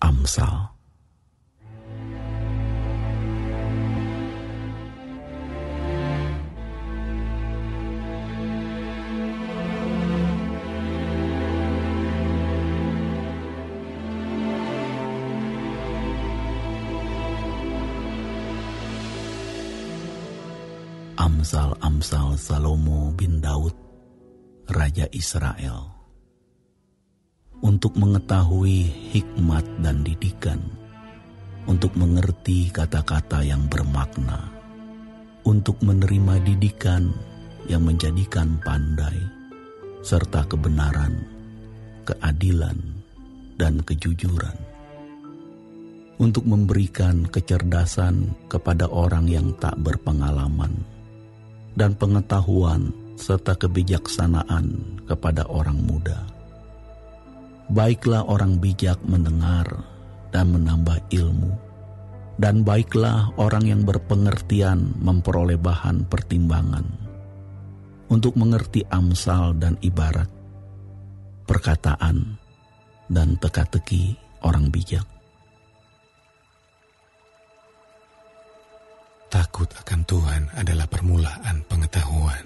Amsal. Amsal Salomo bin Daud, Raja Israel. Untuk mengetahui hikmat dan didikan, untuk mengerti kata-kata yang bermakna, untuk menerima didikan yang menjadikan pandai, serta kebenaran, keadilan, dan kejujuran. Untuk memberikan kecerdasan kepada orang yang tak berpengalaman, dan pengetahuan serta kebijaksanaan kepada orang muda. Baiklah orang bijak mendengar dan menambah ilmu, dan baiklah orang yang berpengertian memperoleh bahan pertimbangan, untuk mengerti amsal dan ibarat, perkataan dan teka-teki orang bijak. Takut akan Tuhan adalah permulaan pengetahuan,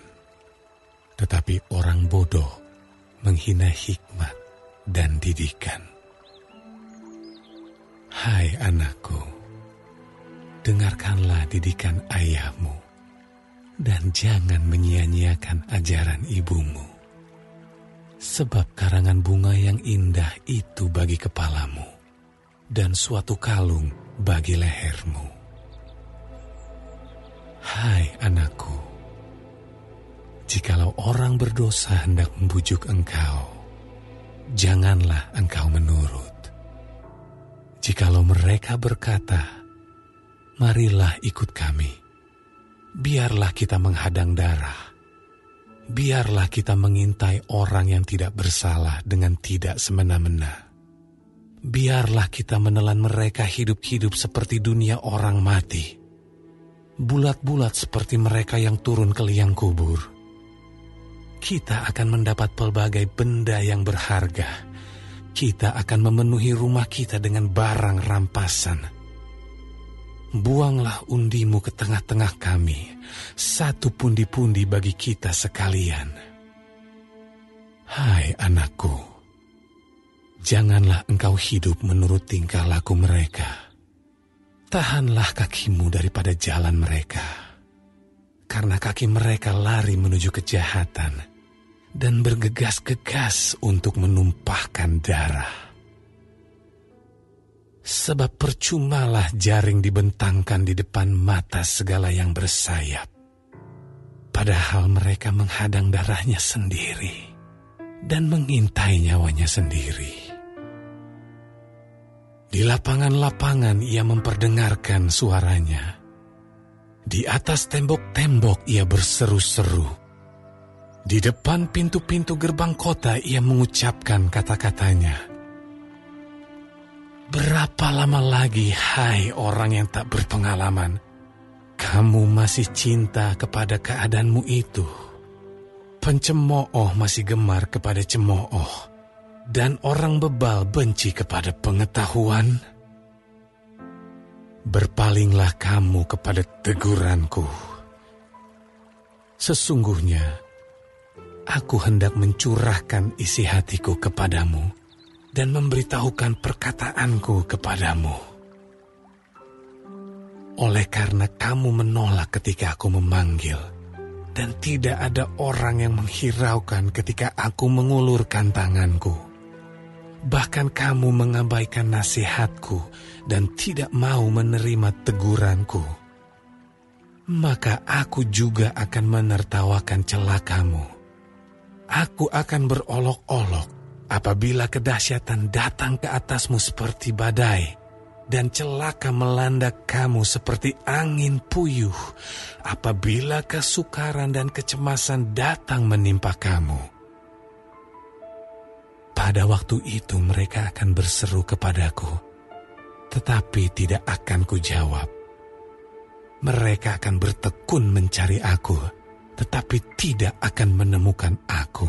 tetapi orang bodoh menghina hikmat dan didikan. Hai anakku, dengarkanlah didikan ayahmu, dan jangan menyia-nyiakan ajaran ibumu. Sebab karangan bunga yang indah itu bagi kepalamu, dan suatu kalung bagi lehermu. Hai anakku, jikalau orang berdosa hendak membujuk engkau, janganlah engkau menurut. Jikalau mereka berkata, marilah ikut kami, biarlah kita menghadang darah, biarlah kita mengintai orang yang tidak bersalah dengan tidak semena-mena. Biarlah kita menelan mereka hidup-hidup seperti dunia orang mati, bulat-bulat seperti mereka yang turun ke liang kubur. Kita akan mendapat pelbagai benda yang berharga. Kita akan memenuhi rumah kita dengan barang rampasan. Buanglah undimu ke tengah-tengah kami, satu pundi-pundi bagi kita sekalian. Hai anakku, janganlah engkau hidup menurut tingkah laku mereka. Tahanlah kakimu daripada jalan mereka, karena kaki mereka lari menuju kejahatan dan bergegas-gegas untuk menumpahkan darah. Sebab percumalah jaring dibentangkan di depan mata segala yang bersayap, padahal mereka menghadang darahnya sendiri dan mengintai nyawanya sendiri. Di lapangan-lapangan ia memperdengarkan suaranya. Di atas tembok-tembok ia berseru-seru. Di depan pintu-pintu gerbang kota ia mengucapkan kata-katanya. Berapa lama lagi, hai orang yang tak berpengalaman, kamu masih cinta kepada keadaanmu itu? Pencemooh masih gemar kepada cemooh, dan orang bebal benci kepada pengetahuan. Berpalinglah kamu kepada teguranku. Sesungguhnya, aku hendak mencurahkan isi hatiku kepadamu dan memberitahukan perkataanku kepadamu. Oleh karena kamu menolak ketika aku memanggil, dan tidak ada orang yang menghiraukan ketika aku mengulurkan tanganku. Bahkan kamu mengabaikan nasihatku dan tidak mau menerima teguranku. Maka aku juga akan menertawakan celakamu. Aku akan berolok-olok apabila kedahsyatan datang ke atasmu seperti badai, dan celaka melanda kamu seperti angin puyuh apabila kesukaran dan kecemasan datang menimpa kamu. Pada waktu itu mereka akan berseru kepadaku, tetapi tidak akan kujawab. Mereka akan bertekun mencari aku, tetapi tidak akan menemukan aku.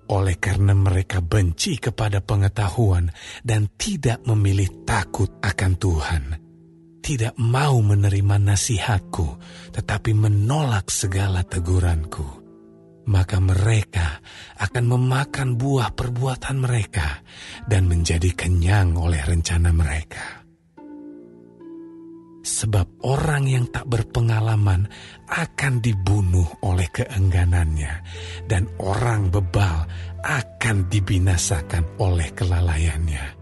oleh karena mereka benci kepada pengetahuan dan tidak memilih takut akan Tuhan, tidak mau menerima nasihatku, tetapi menolak segala teguranku, maka mereka akan memakan buah perbuatan mereka dan menjadi kenyang oleh rencana mereka. Sebab orang yang tak berpengalaman akan dibunuh oleh keengganannya, dan orang bebal akan dibinasakan oleh kelalaiannya.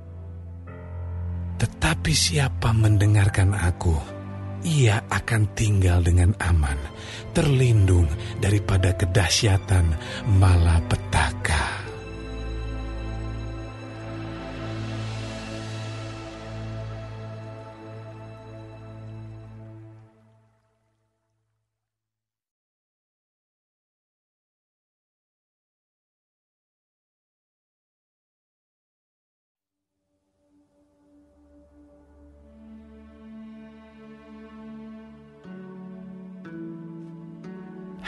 Tetapi siapa mendengarkan aku, ia akan tinggal dengan aman, terlindung daripada kedahsyatan malapetaka.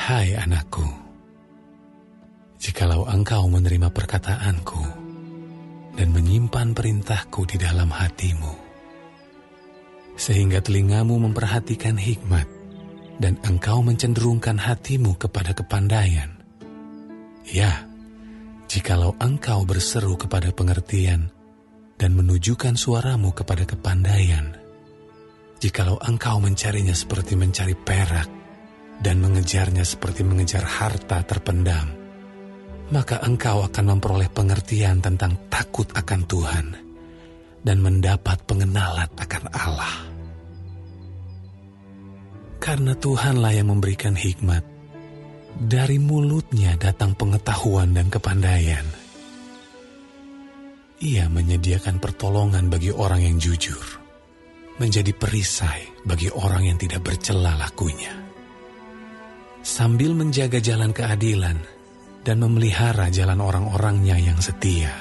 Hai anakku, jikalau engkau menerima perkataanku dan menyimpan perintahku di dalam hatimu, sehingga telingamu memperhatikan hikmat dan engkau mencenderungkan hatimu kepada kepandaian. Ya, jikalau engkau berseru kepada pengertian dan menunjukkan suaramu kepada kepandaian, jikalau engkau mencarinya seperti mencari perak dan mengejarnya seperti mengejar harta terpendam, maka engkau akan memperoleh pengertian tentang takut akan Tuhan dan mendapat pengenalan akan Allah. Karena Tuhanlah yang memberikan hikmat, dari mulutnya datang pengetahuan dan kepandaian. Ia menyediakan pertolongan bagi orang yang jujur, menjadi perisai bagi orang yang tidak bercela lakunya, sambil menjaga jalan keadilan dan memelihara jalan orang-orangnya yang setia.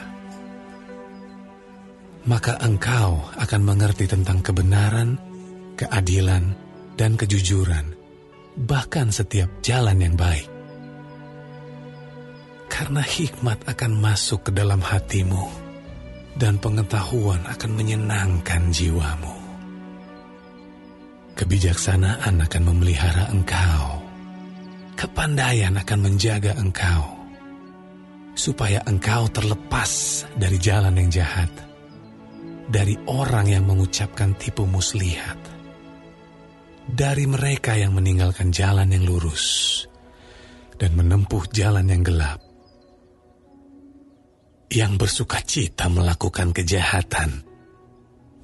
Maka engkau akan mengerti tentang kebenaran, keadilan, dan kejujuran, bahkan setiap jalan yang baik. Karena hikmat akan masuk ke dalam hatimu, dan pengetahuan akan menyenangkan jiwamu. Kebijaksanaan akan memelihara engkau, kepandaian akan menjaga engkau, supaya engkau terlepas dari jalan yang jahat, dari orang yang mengucapkan tipu muslihat, dari mereka yang meninggalkan jalan yang lurus dan menempuh jalan yang gelap, yang bersukacita melakukan kejahatan,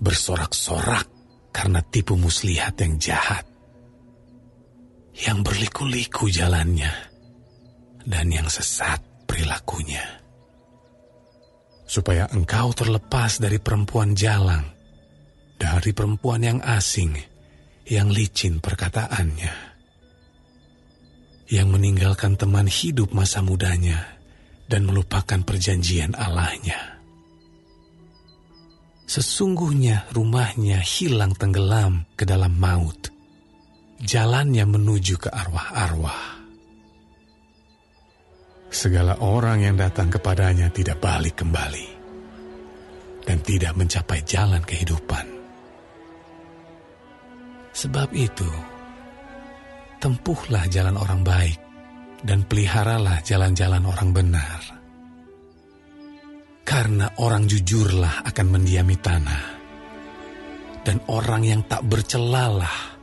bersorak-sorak karena tipu muslihat yang jahat, yang berliku-liku jalannya, dan yang sesat perilakunya. Supaya engkau terlepas dari perempuan jalang, dari perempuan yang asing, yang licin perkataannya, yang meninggalkan teman hidup masa mudanya, dan melupakan perjanjian Allahnya. Sesungguhnya rumahnya hilang tenggelam ke dalam maut, jalannya menuju ke arwah-arwah. Segala orang yang datang kepadanya tidak balik kembali dan tidak mencapai jalan kehidupan. Sebab itu, tempuhlah jalan orang baik dan peliharalah jalan-jalan orang benar. Karena orang jujurlah akan mendiami tanah, dan orang yang tak bercelalah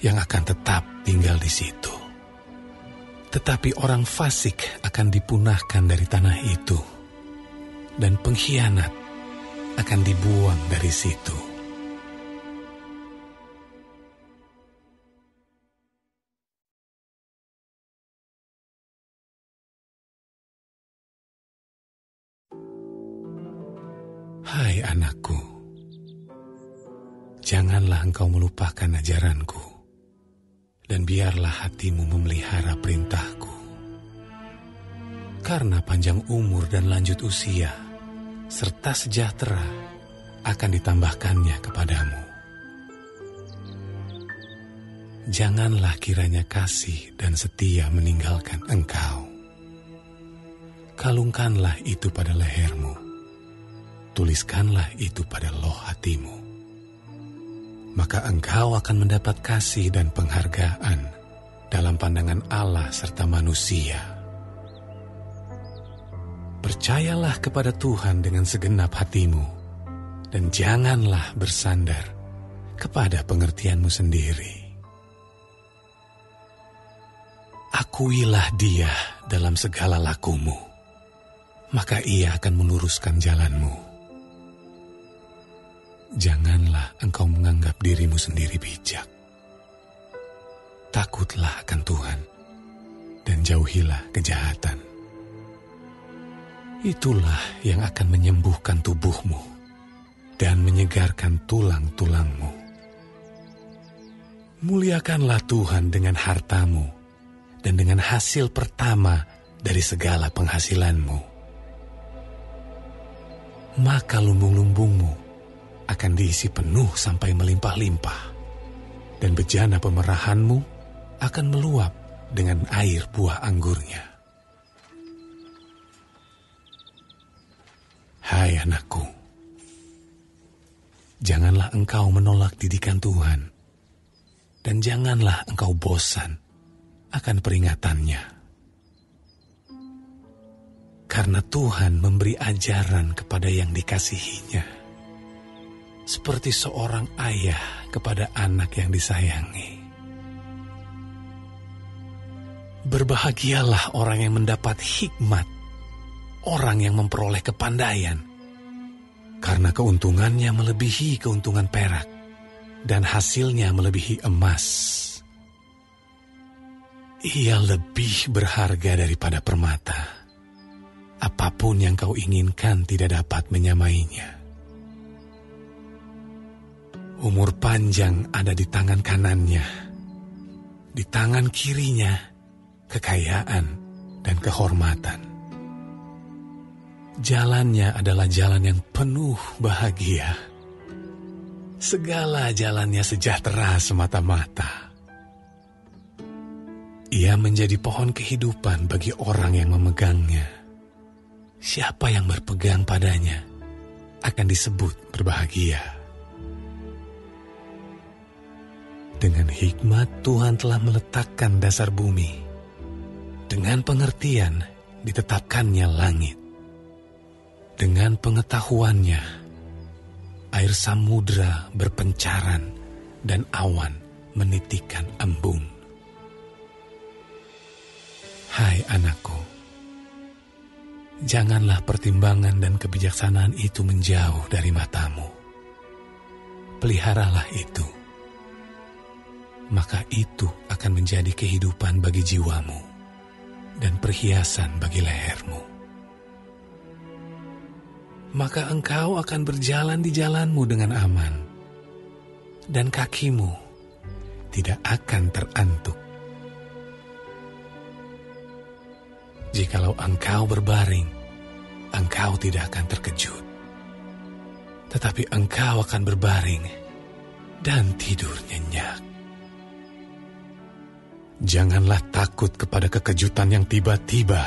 yang akan tetap tinggal di situ. Tetapi orang fasik akan dipunahkan dari tanah itu, dan pengkhianat akan dibuang dari situ. Hai anakku, janganlah engkau melupakan ajaranku, dan biarlah hatimu memelihara perintahku. Karena panjang umur dan lanjut usia, serta sejahtera akan ditambahkannya kepadamu. Janganlah kiranya kasih dan setia meninggalkan engkau. kalungkanlah itu pada lehermu, tuliskanlah itu pada loh hatimu. Maka engkau akan mendapat kasih dan penghargaan dalam pandangan Allah serta manusia. Percayalah kepada Tuhan dengan segenap hatimu, dan janganlah bersandar kepada pengertianmu sendiri. Akuilah Dia dalam segala lakumu, maka Ia akan meluruskan jalanmu. Janganlah engkau menganggap dirimu sendiri bijak. Takutlah akan Tuhan, dan jauhilah kejahatan. Itulah yang akan menyembuhkan tubuhmu dan menyegarkan tulang-tulangmu. Muliakanlah Tuhan dengan hartamu dan dengan hasil pertama dari segala penghasilanmu. Maka lumbung-lumbungmu akan diisi penuh sampai melimpah-limpah, dan bejana pemerahanmu akan meluap dengan air buah anggurnya. Hai anakku, janganlah engkau menolak didikan Tuhan, dan janganlah engkau bosan akan peringatannya. Karena Tuhan memberi ajaran kepada yang dikasihinya, seperti seorang ayah kepada anak yang disayangi. Berbahagialah orang yang mendapat hikmat, orang yang memperoleh kepandaian, karena keuntungannya melebihi keuntungan perak, dan hasilnya melebihi emas. Ia lebih berharga daripada permata. Apapun yang kau inginkan tidak dapat menyamainya. Umur panjang ada di tangan kanannya, di tangan kirinya kekayaan dan kehormatan. Jalannya adalah jalan yang penuh bahagia. Segala jalannya sejahtera semata-mata. Ia menjadi pohon kehidupan bagi orang yang memegangnya. Siapa yang berpegang padanya akan disebut berbahagia. Dengan hikmat Tuhan telah meletakkan dasar bumi. Dengan pengertian ditetapkannya langit. Dengan pengetahuannya, air samudra berpencaran dan awan menitikan embun. Hai anakku, janganlah pertimbangan dan kebijaksanaan itu menjauh dari matamu. Peliharalah itu, maka itu akan menjadi kehidupan bagi jiwamu dan perhiasan bagi lehermu. Maka engkau akan berjalan di jalanmu dengan aman, dan kakimu tidak akan terantuk. Jikalau engkau berbaring, engkau tidak akan terkejut. Tetapi engkau akan berbaring dan tidur nyenyak. Janganlah takut kepada kekejutan yang tiba-tiba,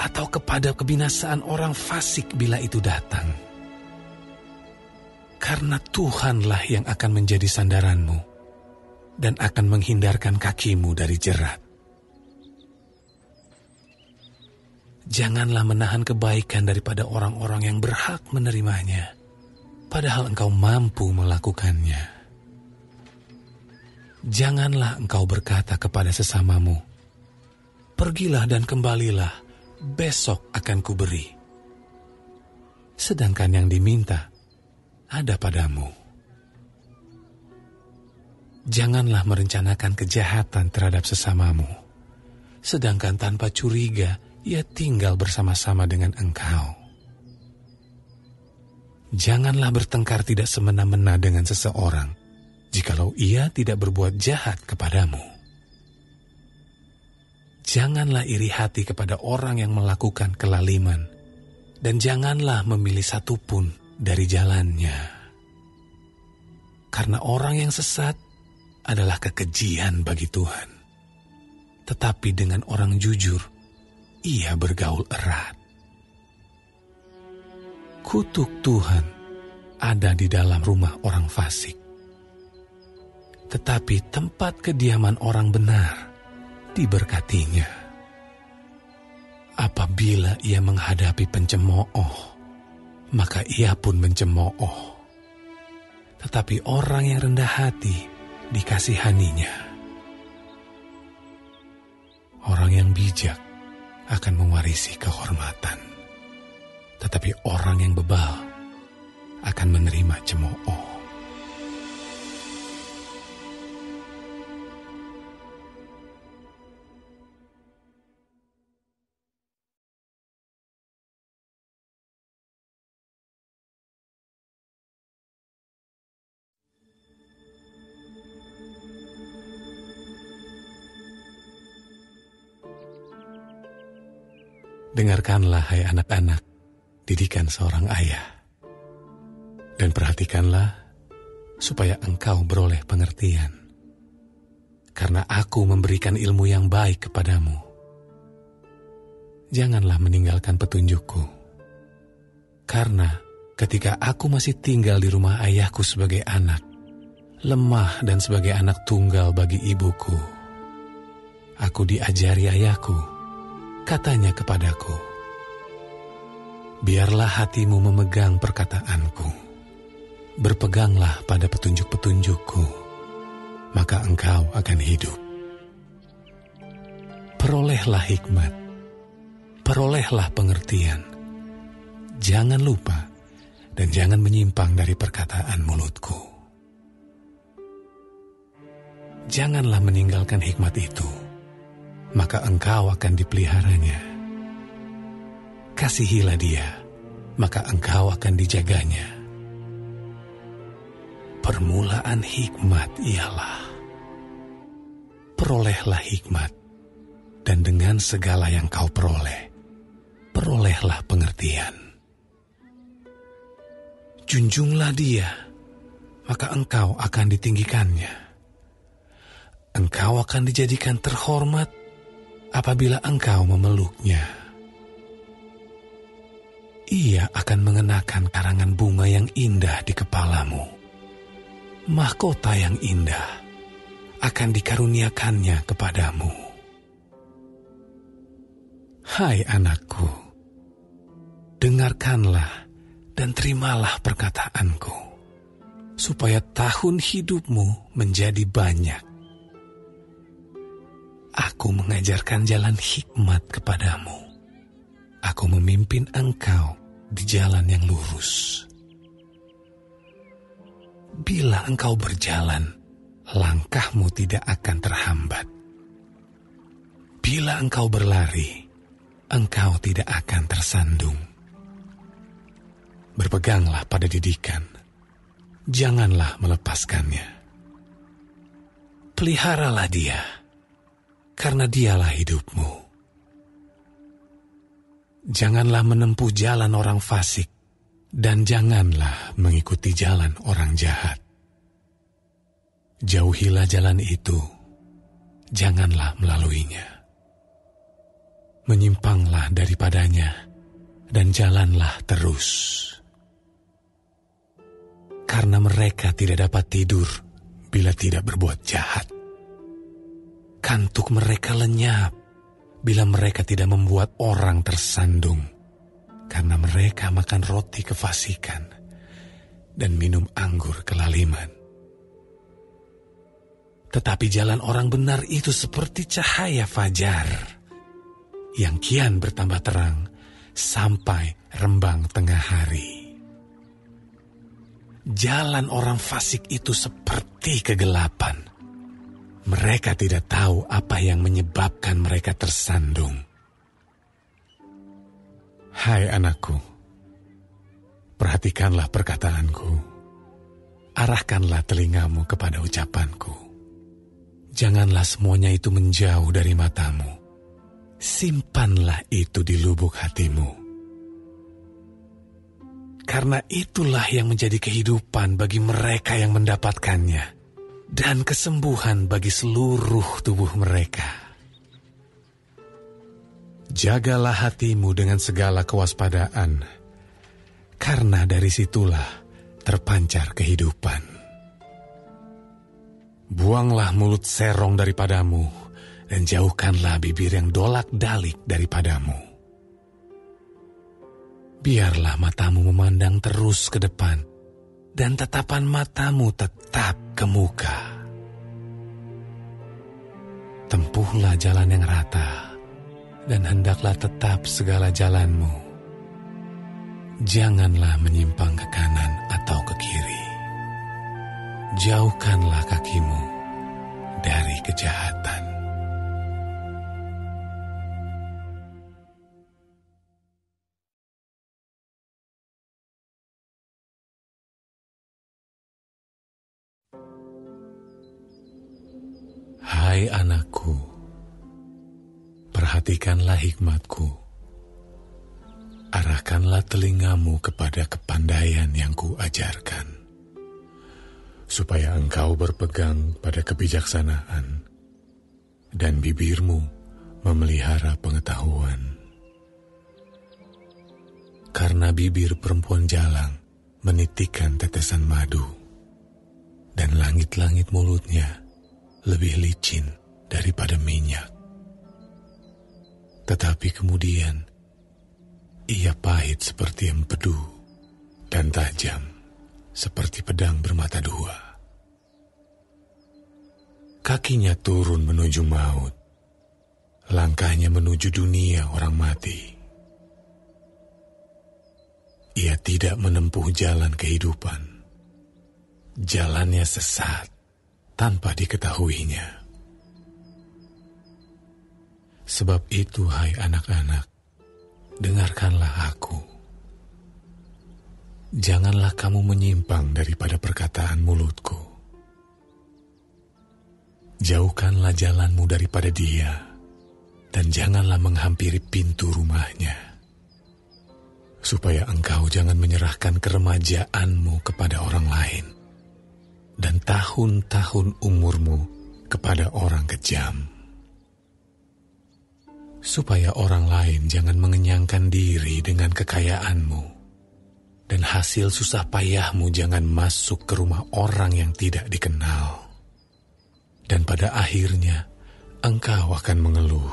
atau kepada kebinasaan orang fasik bila itu datang. Karena Tuhanlah yang akan menjadi sandaranmu dan akan menghindarkan kakimu dari jerat. Janganlah menahan kebaikan daripada orang-orang yang berhak menerimanya, padahal engkau mampu melakukannya. Janganlah engkau berkata kepada sesamamu, "Pergilah dan kembalilah, besok akan kuberi." Sedangkan yang diminta ada padamu. Janganlah merencanakan kejahatan terhadap sesamamu, sedangkan tanpa curiga ia tinggal bersama-sama dengan engkau. Janganlah bertengkar tidak semena-mena dengan seseorang, jikalau ia tidak berbuat jahat kepadamu. Janganlah iri hati kepada orang yang melakukan kelaliman, dan janganlah memilih satupun dari jalannya. Karena orang yang sesat adalah kekejian bagi Tuhan. Tetapi dengan orang jujur, ia bergaul erat. Kutuk Tuhan ada di dalam rumah orang fasik, tetapi tempat kediaman orang benar diberkatinya. Apabila ia menghadapi pencemooh, maka ia pun mencemooh. Tetapi orang yang rendah hati dikasihaninya. Orang yang bijak akan mewarisi kehormatan, tetapi orang yang bebal akan menerima cemooh. Dengarkanlah, hai anak-anak, didikan seorang ayah. Dan perhatikanlah supaya engkau beroleh pengertian. Karena aku memberikan ilmu yang baik kepadamu. Janganlah meninggalkan petunjukku. Karena ketika aku masih tinggal di rumah ayahku sebagai anak, lemah dan sebagai anak tunggal bagi ibuku, aku diajari ayahku. Katanya kepadaku, biarlah hatimu memegang perkataanku, berpeganglah pada petunjuk-petunjukku, maka engkau akan hidup. Perolehlah hikmat, perolehlah pengertian, jangan lupa dan jangan menyimpang dari perkataan mulutku. Janganlah meninggalkan hikmat itu, maka engkau akan dipeliharanya. Kasihilah dia, maka engkau akan dijaganya. Permulaan hikmat ialah, perolehlah hikmat, dan dengan segala yang kau peroleh, perolehlah pengertian. Junjunglah dia, maka engkau akan ditinggikannya. Engkau akan dijadikan terhormat apabila engkau memeluknya. Ia akan mengenakan karangan bunga yang indah di kepalamu. Mahkota yang indah akan dikaruniakannya kepadamu. Hai anakku, dengarkanlah dan terimalah perkataanku, supaya tahun hidupmu menjadi banyak. Aku mengajarkan jalan hikmat kepadamu. Aku memimpin engkau di jalan yang lurus. Bila engkau berjalan, langkahmu tidak akan terhambat. Bila engkau berlari, engkau tidak akan tersandung. Berpeganglah pada didikan, janganlah melepaskannya. Peliharalah dia, karena dialah hidupmu. Janganlah menempuh jalan orang fasik, dan janganlah mengikuti jalan orang jahat. Jauhilah jalan itu, janganlah melaluinya. Menyimpanglah daripadanya, dan jalanlah terus. Karena mereka tidak dapat tidur bila tidak berbuat jahat. Kantuk mereka lenyap bila mereka tidak membuat orang tersandung, karena mereka makan roti kefasikan dan minum anggur kelaliman. Tetapi jalan orang benar itu seperti cahaya fajar, yang kian bertambah terang sampai rembang tengah hari. Jalan orang fasik itu seperti kegelapan. Mereka tidak tahu apa yang menyebabkan mereka tersandung. Hai anakku, perhatikanlah perkataanku. Arahkanlah telingamu kepada ucapanku. Janganlah semuanya itu menjauh dari matamu. Simpanlah itu di lubuk hatimu. Karena itulah yang menjadi kehidupan bagi mereka yang mendapatkannya, dan kesembuhan bagi seluruh tubuh mereka. Jagalah hatimu dengan segala kewaspadaan, karena dari situlah terpancar kehidupan. Buanglah mulut serong daripadamu, dan jauhkanlah bibir yang dolak-dalik daripadamu. Biarlah matamu memandang terus ke depan, dan tatapan matamu tetap ke muka. Tempuhlah jalan yang rata, dan hendaklah tetap segala jalanmu. Janganlah menyimpang ke kanan atau ke kiri. Jauhkanlah kakimu dari kejahatan. Hai anakku, perhatikanlah hikmatku. Arahkanlah telingamu kepada kepandaian yang kuajarkan, supaya engkau berpegang pada kebijaksanaan, dan bibirmu memelihara pengetahuan. Karena bibir perempuan jalang menitikkan tetesan madu, dan langit-langit mulutnya lebih licin daripada minyak. Tetapi kemudian ia pahit seperti empedu dan tajam seperti pedang bermata dua. Kakinya turun menuju maut, langkahnya menuju dunia orang mati. Ia tidak menempuh jalan kehidupan, jalannya sesat tanpa diketahuinya. Sebab itu, hai anak-anak, dengarkanlah aku. Janganlah kamu menyimpang daripada perkataan mulutku. Jauhkanlah jalanmu daripada dia, dan janganlah menghampiri pintu rumahnya, supaya engkau jangan menyerahkan keremajaanmu kepada orang lain, dan tahun-tahun umurmu kepada orang kejam. Supaya orang lain jangan mengenyangkan diri dengan kekayaanmu, dan hasil susah payahmu jangan masuk ke rumah orang yang tidak dikenal. Dan pada akhirnya engkau akan mengeluh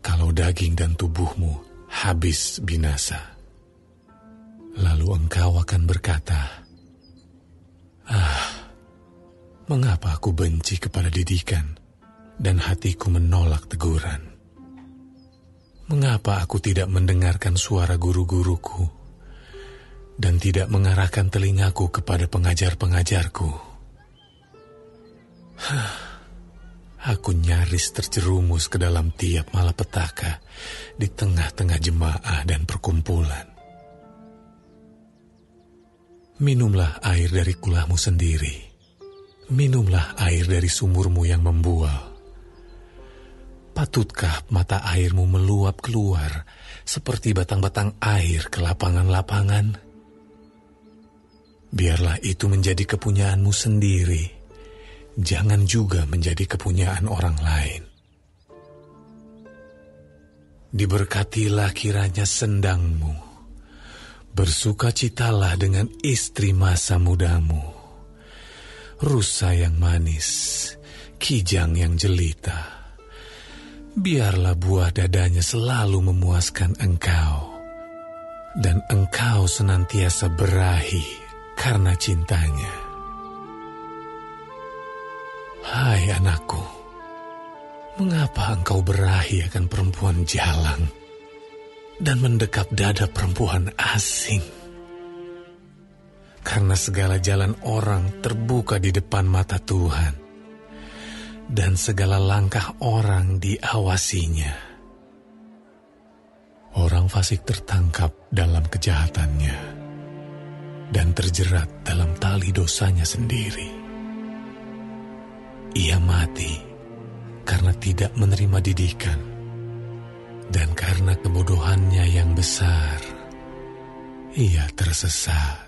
kalau daging dan tubuhmu habis binasa. Lalu engkau akan berkata, mengapa aku benci kepada didikan dan hatiku menolak teguran? Mengapa aku tidak mendengarkan suara guru-guruku dan tidak mengarahkan telingaku kepada pengajar-pengajarku? Aku nyaris terjerumus ke dalam tiap malapetaka di tengah-tengah jemaah dan perkumpulan. Minumlah air dari kulahmu sendiri. Minumlah air dari sumurmu yang membual. Patutkah mata airmu meluap keluar seperti batang-batang air ke lapangan-lapangan? Biarlah itu menjadi kepunyaanmu sendiri. Jangan juga menjadi kepunyaan orang lain. Diberkatilah kiranya sendangmu. Bersukacitalah dengan istri masa mudamu. Rusa yang manis, kijang yang jelita. Biarlah buah dadanya selalu memuaskan engkau, dan engkau senantiasa berahi karena cintanya. Hai anakku, mengapa engkau berahi akan perempuan jalang dan mendekap dada perempuan asing? Karena segala jalan orang terbuka di depan mata Tuhan, dan segala langkah orang diawasinya. Orang fasik tertangkap dalam kejahatannya dan terjerat dalam tali dosanya sendiri. Ia mati karena tidak menerima didikan, dan karena kebodohannya yang besar, ia tersesat.